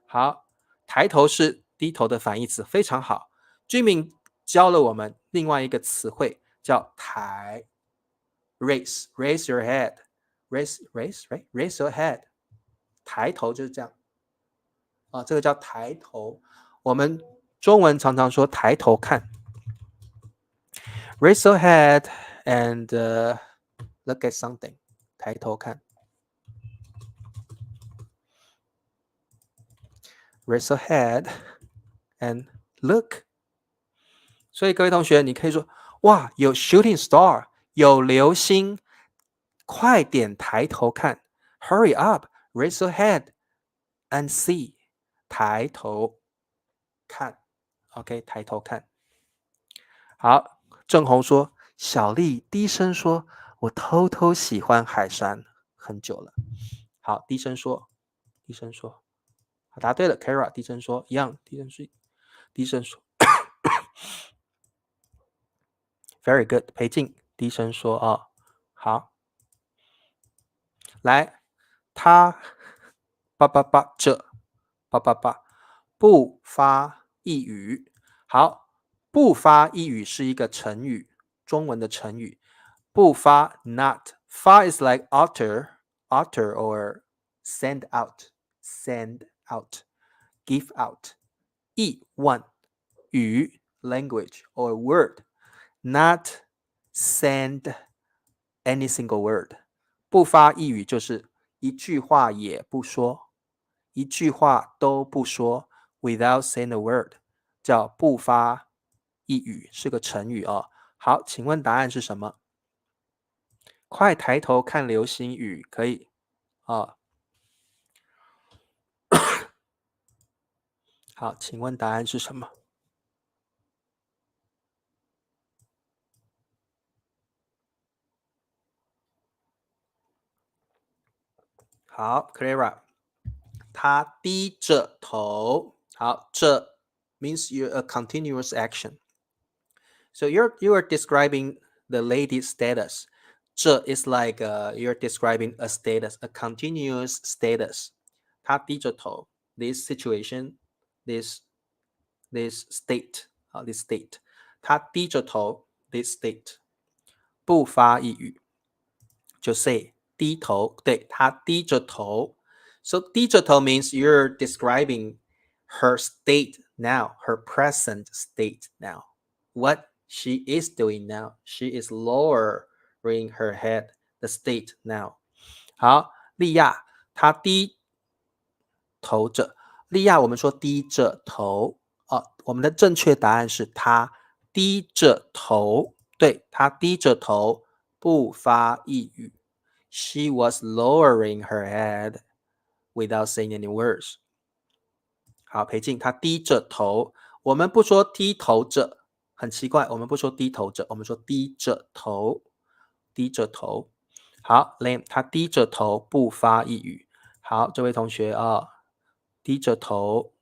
好，抬头是低头的反义词，非常好。居民教了我们另外一个词汇，叫抬。Raise your head. Raise your head. 抬头就是这样啊，这个叫抬头。我们中文常常说抬头看。Raise your head and look at something. 抬头看。Raise your head and look. 所以各位同学，你可以说哇，有 shooting star， 有流星，快点抬头看。Hurry up, raise your head and see. 抬头看 ，OK， 抬头看。好，郑红说，小丽低声说，我偷偷喜欢海山很久了。好，低声说，低声说。好，答对了 ，Kara 低声说，一样，低声说。Very good，裴静低声说啊，好，来，他这不发一语。好，不发一语是一个成语，中文的成语。不发 not 发 is like utter or send out give out 一 one 语 language or word not send any single word 不发一语就是一句话也不说，一句话都不说 without saying a word 叫不发一语，是个成语哦。好，请问答案是什么？快抬头看流星雨，可以啊。好，请问答案是什么？好 ，Clara，他低着头。好，这 means you a continuous action. So you are describing the lady's status. 这 is like you're describing a status, a continuous status. 他低着头 this situation, this state, this state. 他低着头 this state. 不发一语就 say 低头，对，他低着头。So 低着头 means you're describing her state now, her present state now. What she is doing now. She is lowering her head, the state now. 好，利亚，她低头着。利亚，我们说低着头我们的正确答案是她低着头，对，她低着头，不发一语。She was lowering her head without saying any words. 好，裴静，她低着头。我们不说低头着，很奇怪，我们不说低头着，我们说低着头，低着头。好 ，Lam， 她低着头不发一语。好，这位同学低着头，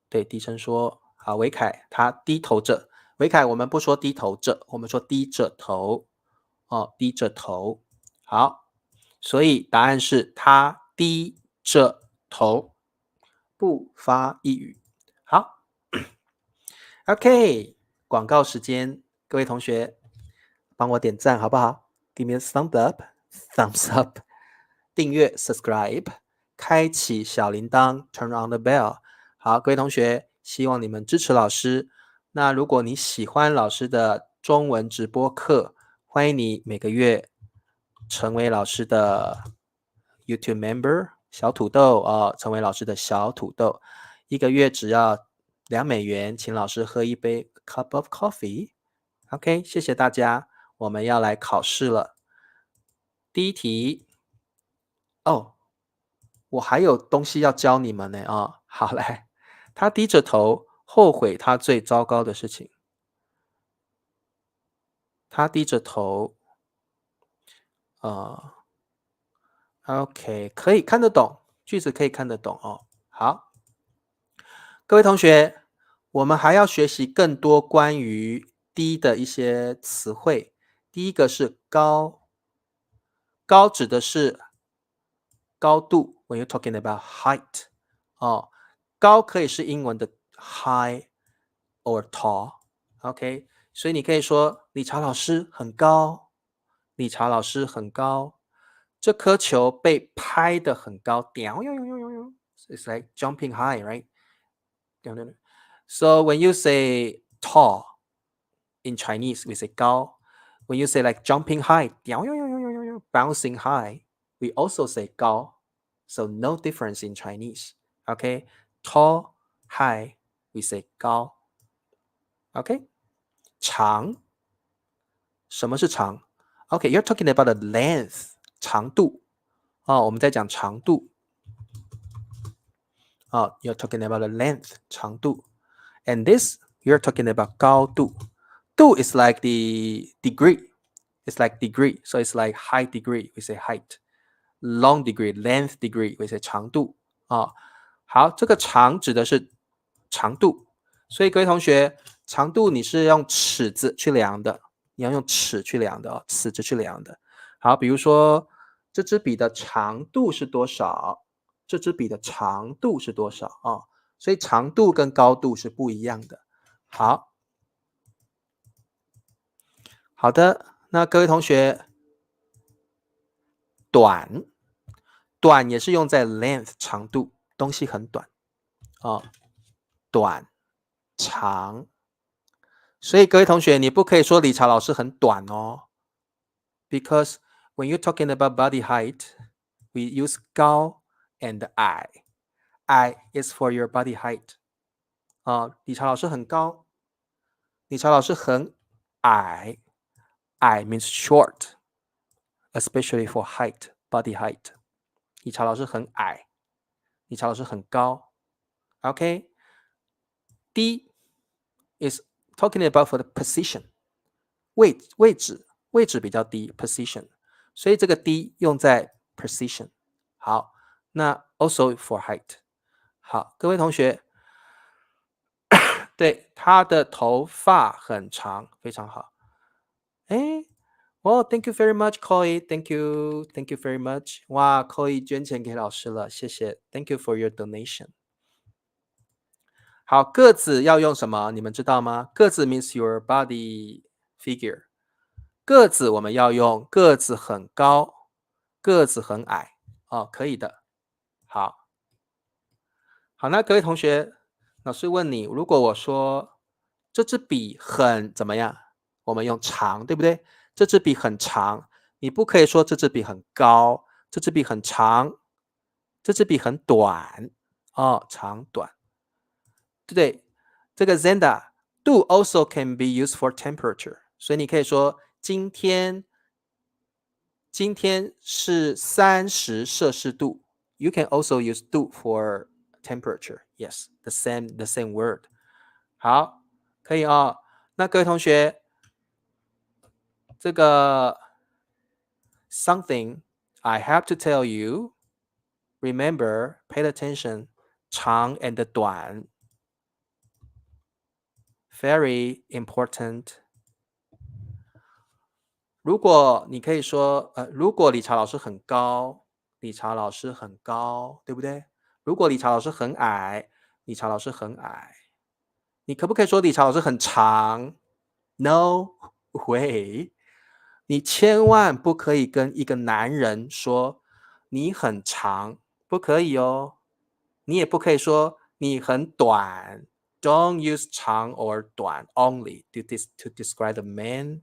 对，低声说。好，维凯，他低头着。维凯，我们不说低头着，我们说低着头。低着头。好，所以答案是他低着头，不发一语。好，OK，广告时间，各位同学帮我点赞好不好？ Give me a thumbs up，thumbs up，订阅 subscribe，开启小铃铛 turn on the bell。好，各位同学，希望你们支持老师。那如果你喜欢老师的中文直播课，欢迎你每个月成为老师的 YouTube member 小土豆成为老师的小土豆，一个月只要$2，请老师喝一杯 cup of coffee。OK， 谢谢大家，我们要来考试了。第一题，我还有东西要教你们呢好来，他低着头，后悔他最糟糕的事情。他低着头OK， 可以看得懂，句子可以看得懂好，各位同学，我们还要学习更多关于低的一些词汇。第一个是高，高指的是高度 ，when you're talking about height 高可以是英文的 high or tall，OK，所以你可以说理查老师很高，理查老师很高，这颗球被拍得很高，it's like jumping high, right? So when you say tall in Chinese, we say 高。When you say like jumping high, bouncing high, we also say 高。So no difference in Chinese. Okay, tall, high, we say 高。Okay, 长，什么是长 ？Okay, you're talking about the length， 长度我们在讲长度you're talking about the length， 长度 ，and this you're talking about 高度。度 is like the degree. It's like degree. So it's like high degree. We say height. Long degree, length degree. We say 长度好，这个长指的是长度，所以各位同学，长度你是用尺子去量的，你要用尺去量的尺子去量的。好，比如说这支笔的长度是多少？这支笔的长度是多少所以长度跟高度是不一样的。好的，那各位同学，短也是用在 length 长度，东西很短短长，所以各位同学，你不可以说理查老师很短because when you're talking about body height, we use 高 and 矮。矮 is for your body height 理查老师很高，理查老师很矮。矮 means short, especially for height, body height. 理查老师很矮，理查老师很高。OK， 低 is talking about for the position， 位置比较低 position， 所以这个低用在 position。好，那 also for height。好，各位同学，对，他的头发很长，非常好。thank you very much, Koi. Thank you very much. 哇，Koi 捐钱给老师了，谢谢。Thank you for your donation. 好，个子要用什么？你们知道吗？个子 means your body figure。个子我们要用个子很高，个子很矮可以的。好，那各位同学，老师问你，如果我说这支笔很怎么样？我们用长，对不对？这支笔很长，你不可以说这支笔很高，这支笔很长，这支笔很短长短，对不对？这个 Zenda do also can be used for temperature， 所以你可以说今天是30摄氏度。You can also use do for temperature. Yes, the same word. 好，可以那各位同学，这个 something I have to tell you. Remember, pay attention. 长 and 短 very important. 如果你可以说如果理查老师很高，理查老师很高，对不对？如果理查老师很矮，理查老师很矮。你可不可以说理查老师很长？ No way。你千万不可以跟一个男人说你很长，不可以哦。你也不可以说你很短。Don't use 长 or 短 only to describe a man,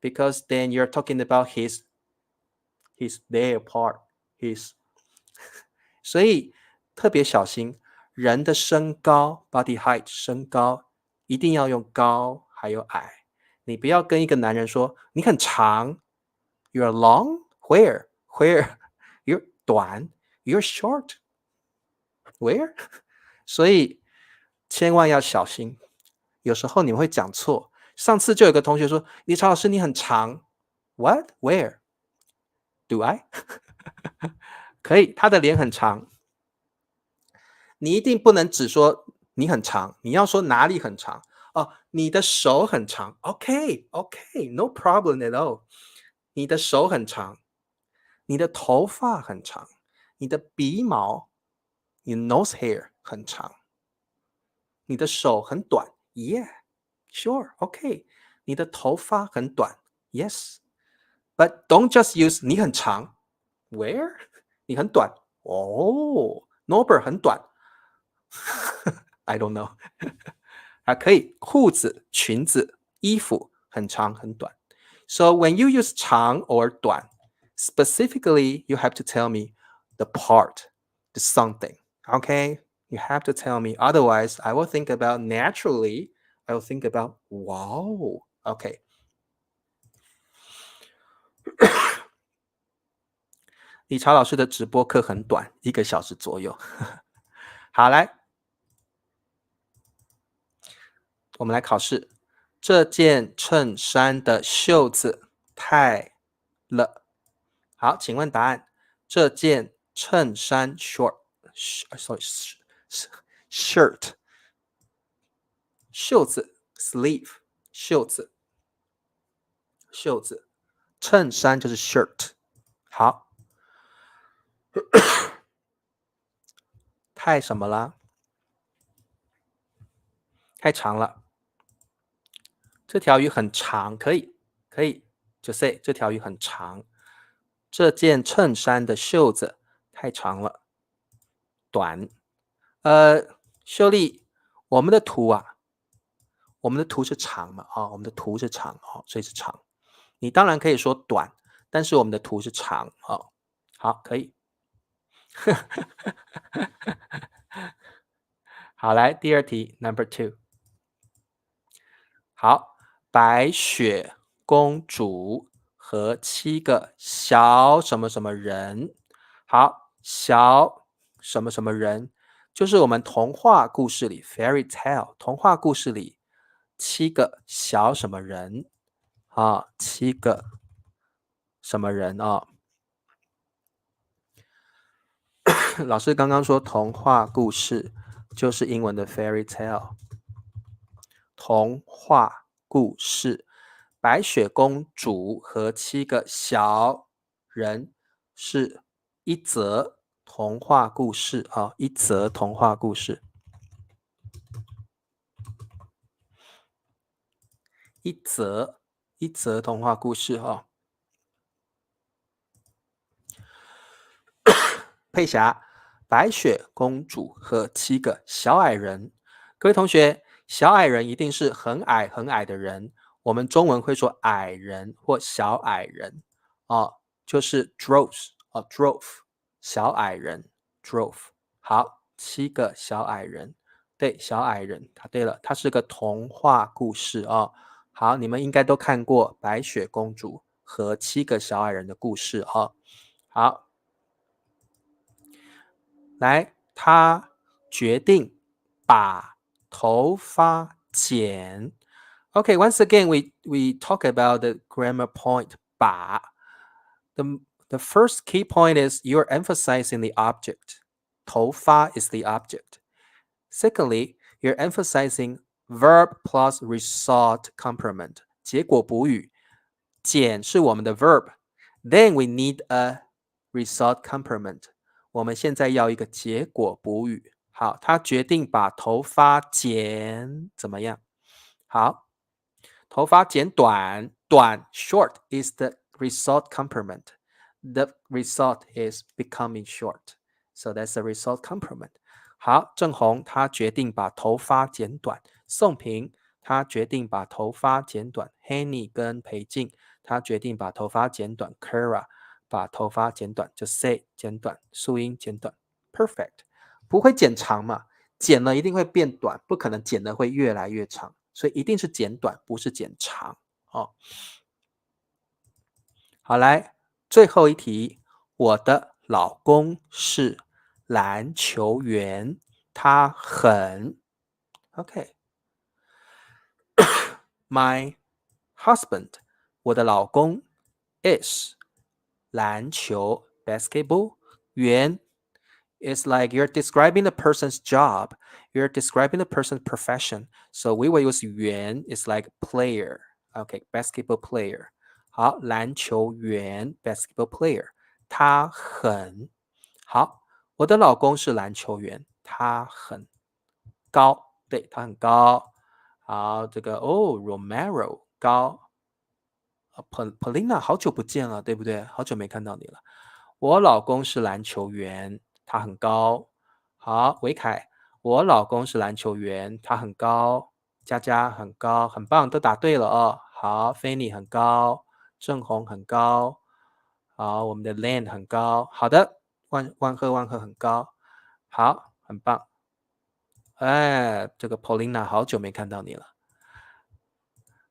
because then you're talking about his their part, his 所以特别小心人的身高 body height 身高一定要用高还有矮。你不要跟一个男人说你很长 You're long? Where? You're 短 You're short? Where? 所以千万要小心，有时候你会讲错。上次就有个同学说李超老师你很长 What? Where? Do I? 可以，他的脸很长。你一定不能只说你很长，你要说哪里很长哦，你的手很长 OK, no problem at all。 你的手很长，你的头发很长，你的鼻毛，你 nose hair 很长，你的手很短 Yeah, sure, OK。 你的头发很短 Yes, but don't just use 你很长 Where? 你很短哦 Norbert 很短I don't know 啊，可以，裤子、裙子、衣服很长很短。So when you use 长 or 短 specifically, you have to tell me the part, the something. Okay? You have to tell me. Otherwise, I will think about naturally, I will think about wow. Okay. 理查老师的直播课很短，1个小时左右。好，来，我们来考试。这件衬衫的袖子太了。好，请问答案。这件衬衫 shirt 袖子 sleeve 袖子衬衫就是 shirt。好，太什么了？太长了。这条鱼很长，可以就 say 这条鱼很长。这件衬衫的袖子太长了。短。秀丽，我们的图啊，我们的图是长嘛？我们的图是长所以是长。你当然可以说短，但是我们的图是长好，可以。好，来第二题 ，Number 2。好，白雪公主和7个小什么什么人。好，小什么什么人，就是我们童话故事里 fairy tale 童话故事里7个小什么人7个什么人老师刚刚说童话故事就是英文的 fairy tale 童话故事，白雪公主和7个小人是一则童话故事一则童话故事。一则童话故事佩霞，白雪公主和7个小矮人。各位同学，小矮人一定是很矮很矮的人，我们中文会说矮人或小矮人就是 dwarf 小矮人 dwarf。好，7个小矮人，对，小矮人，答对了，它是个童话故事好，你们应该都看过白雪公主和7个小矮人的故事好，来，他决定把头发剪。Okay, once again, we talk about the grammar point 把。The first key point is you're emphasizing the object. 头发 is the object. Secondly, you're emphasizing verb plus result complement. 结果补语，剪是我们的 verb. Then we need a result complement. 我们现在要一个结果补语。好，他决定把头发剪怎么样？好，头发剪短，短 short is the result complement. The result is becoming short. So that's the result complement. 好，郑红他决定把头发剪短。宋平他决定把头发剪短。Henny 跟裴静他决定把头发剪短。Kara 把头发剪短，就 say 剪短，素音剪短。Perfect. 不会剪长嘛？剪了一定会变短，不可能剪了会越来越长，所以一定是剪短，不是剪长哦。好，来最后一题，我的老公是篮球员，他很 OK。My husband， 我的老公 is 篮球 basketball 员 is like you're describing the person's job, you're describing the person's profession. So we will use 员 is like player, okay, basketball player. 好，篮球员 basketball player， 他很好。我的老公是篮球员，他很高，对，他很高。好，这个Romero 高。Polina 好久不见了，对不对？好久没看到你了。我老公是篮球员，他很高。好，维凯，我老公是篮球员，他很高。佳佳很高，很棒，都答对了哦。好，菲尼很高，郑红很高。好，我们的 Land 很高。好的，万赫很高。好，很棒。哎，这个 Polina 好久没看到你了。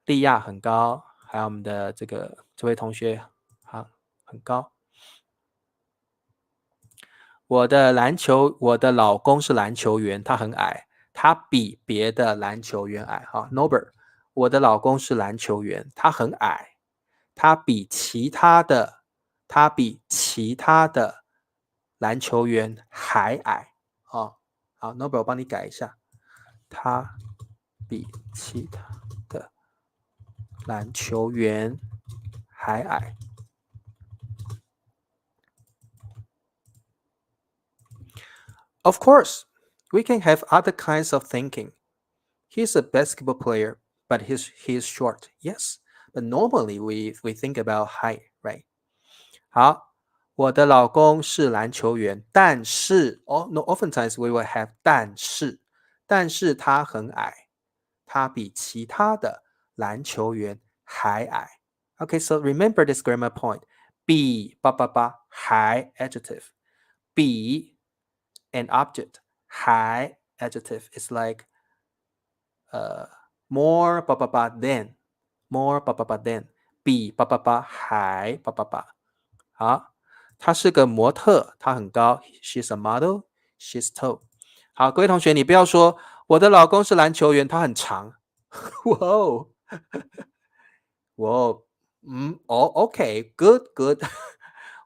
利亚很高，还有我们的这位同学，好，很高。我的老公是篮球员，他很矮，他比别的篮球员矮。好 ，Norbert， 我的老公是篮球员，他很矮，他比其他的篮球员还矮。哦，好 ，Norbert， 我帮你改一下，他比其他的篮球员还矮。Of course, we can have other kinds of thinking. He's a basketball player, but he's short. Yes, but normally we think about height, right? 好，我的老公是篮球员，但是no, oftentimes we will have 但是他很矮，他比其他的篮球员还矮。Okay, so remember this grammar point. 比还 adjective. 比 an object. 还 adjective is like more than more than 比还好，她是个模特，她很高 she's a model, she's tall。 好，各位同学你不要说我的老公是篮球员，他很长。哇哦哇哦OK good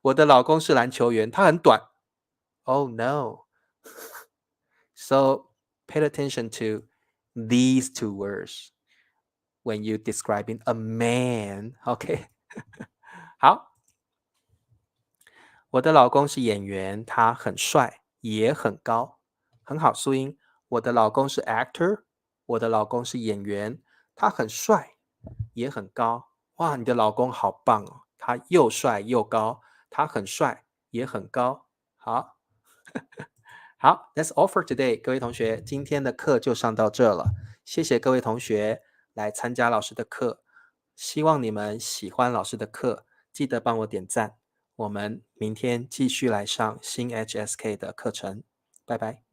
我的老公是篮球员，他很短。Oh no. So pay attention to these two words when you describing a man. OK 好，我的老公是演员，他很帅，也很高。很好，苏英。我的老公是 actor， 我的老公是演员，他很帅，也很高。哇，你的老公好棒哦，他又帅又高，他很帅，也很高。好，好，That's all for today，各位同学，今天的课就上到这了。谢谢各位同学来参加老师的课，希望你们喜欢老师的课，记得帮我点赞。我们明天继续来上新 HSK 的课程，拜拜。